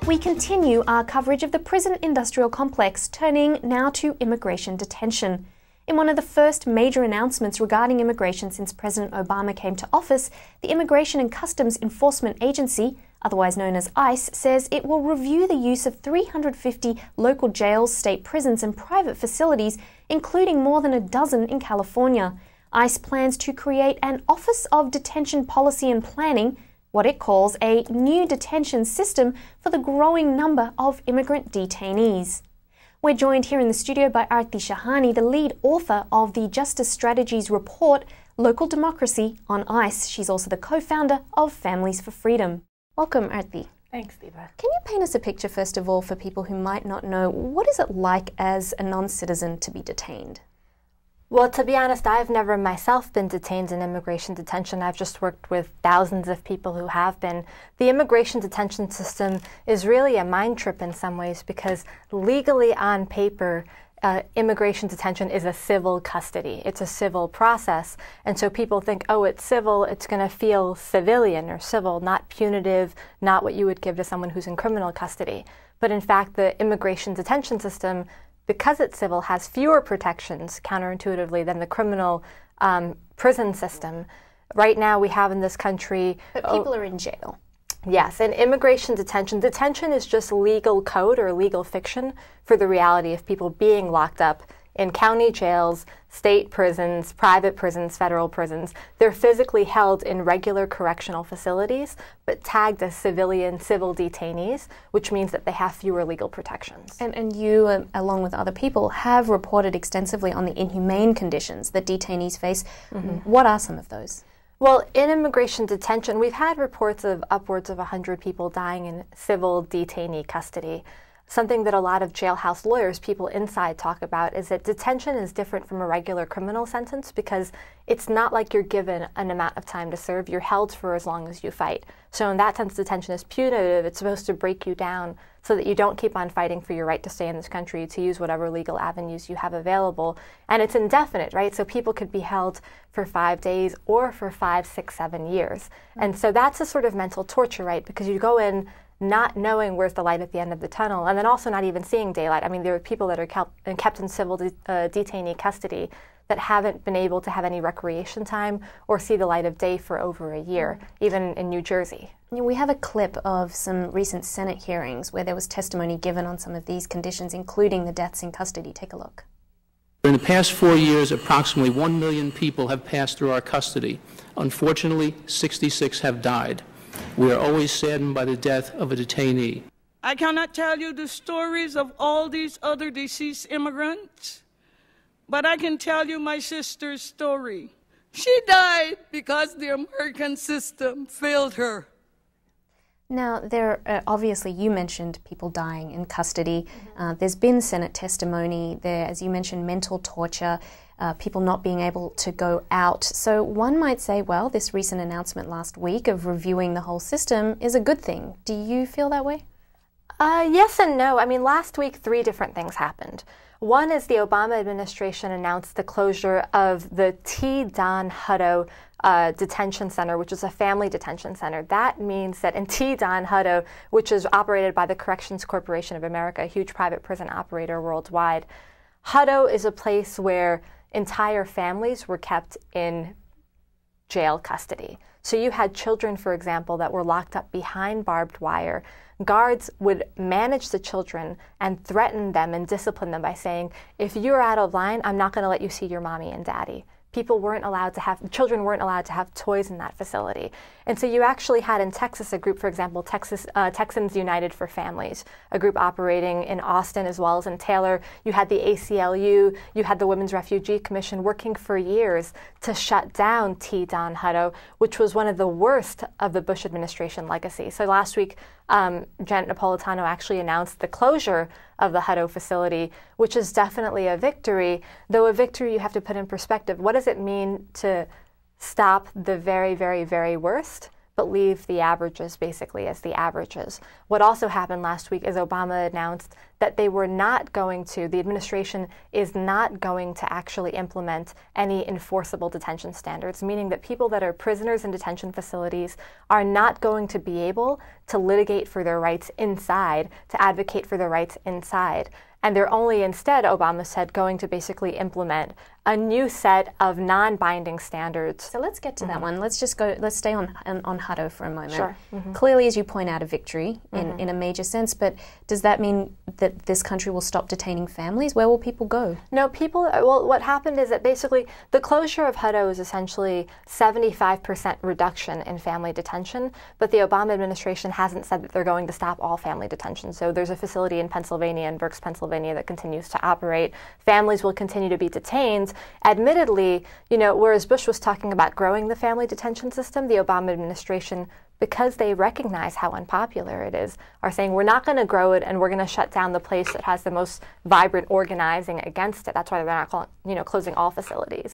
We continue our coverage of the prison industrial complex, turning now to immigration detention. In one of the first major announcements regarding immigration since President Obama came to office, the Immigration and Customs Enforcement Agency, otherwise known as ICE, says it will review the use of 350 local jails, state prisons and private facilities, including more than a dozen in California. ICE plans to create an Office of Detention Policy and Planning, what it calls a new detention system for the growing number of immigrant detainees. We're joined here in the studio by Aarti Shahani, the lead author of the Justice Strategies report, Local Democracy on ICE. She's also the co-founder of Families for Freedom. Welcome, Aarti. Thanks, Diva. Can you paint us a picture, first of all, for people who might not know, what is it like as a non-citizen to be detained? Well, to be honest, I've never myself been detained in immigration detention. I've just worked with thousands of people who have been. The immigration detention system is really a mind trip in some ways because legally on paper, immigration detention is a civil custody. It's a civil process. And so people think, oh, it's civil, it's going to feel civilian or civil, not punitive, not what you would give to someone who's in criminal custody. But in fact, the immigration detention system, because it's civil, has fewer protections, counterintuitively, than the criminal prison system. Right now we have in this country... But people are in jail. Yes, and immigration detention is just legal code or legal fiction for the reality of people being locked up in county jails, state prisons, private prisons, federal prisons. They're physically held in regular correctional facilities, but tagged as civil detainees, which means that they have fewer legal protections. And you, along with other people, have reported extensively on the inhumane conditions that detainees face. Mm-hmm. What are some of those? Well, in immigration detention, we've had reports of upwards of 100 people dying in civil detainee custody. Something that a lot of jailhouse lawyers, people inside, talk about is that detention is different from a regular criminal sentence because it's not like you're given an amount of time to serve. You're held for as long as you fight. So in that sense, detention is punitive. It's supposed to break you down so that you don't keep on fighting for your right to stay in this country, to use whatever legal avenues you have available. And it's indefinite, right? So people could be held for 5 days or for 5, 6, 7 years. Mm-hmm. And so that's a sort of mental torture, right? Because you go in not knowing where's the light at the end of the tunnel, and then also not even seeing daylight. I mean, there are people that are kept in civil detainee custody that haven't been able to have any recreation time or see the light of day for over a year, even in New Jersey. We have a clip of some recent Senate hearings where there was testimony given on some of these conditions, including the deaths in custody. Take a look. In the past 4 years, approximately 1 million people have passed through our custody. Unfortunately, 66 have died. We are always saddened by the death of a detainee. I cannot tell you the stories of all these other deceased immigrants, but I can tell you my sister's story. She died because the American system failed her. Now, obviously, you mentioned people dying in custody. There's been Senate testimony there, as you mentioned, mental torture, people not being able to go out. So one might say, well, this recent announcement last week of reviewing the whole system is a good thing. Do you feel that way? Yes and no. I mean, last week, 3 different things happened. One is the Obama administration announced the closure of the Don Hutto detention center, which is a family detention center. That means that in Don Hutto, which is operated by the Corrections Corporation of America, a huge private prison operator worldwide, Hutto is a place where entire families were kept in jail custody. So you had children, for example, that were locked up behind barbed wire. Guards would manage the children and threaten them and discipline them by saying, if you're out of line, I'm not going to let you see your mommy and daddy. Children weren't allowed to have toys in that facility. And so you actually had in Texas a group, for example, Texans United for Families, a group operating in Austin as well as in Taylor. You had the ACLU, you had the Women's Refugee Commission working for years to shut down Don Hutto, which was one of the worst of the Bush administration legacy. So last week, Janet Napolitano actually announced the closure of the Hutto facility, which is definitely a victory, though a victory you have to put in perspective. What does it mean to stop the very, very, very worst, but leave the averages basically as the averages. What also happened last week is Obama announced that they were not going to, the administration is not going to actually implement any enforceable detention standards, meaning that people that are prisoners in detention facilities are not going to be able to litigate for their rights inside, to advocate for their rights inside. And they're only instead, Obama said, going to basically implement a new set of non-binding standards. So let's get to that one. Let's stay on Hutto for a moment. Sure. Clearly, as you point out, a victory in a major sense, but does that mean that this country will stop detaining families? Where will people go? No, what happened is that basically the closure of Hutto is essentially 75% reduction in family detention, but the Obama administration hasn't said that they're going to stop all family detention. So there's a facility in Pennsylvania, in Berks, Pennsylvania, that continues to operate. Families will continue to be detained. Admittedly, whereas Bush was talking about growing the family detention system, the Obama administration, because they recognize how unpopular it is, are saying we're not going to grow it and we're going to shut down the place that has the most vibrant organizing against it. That's why they're not closing all facilities.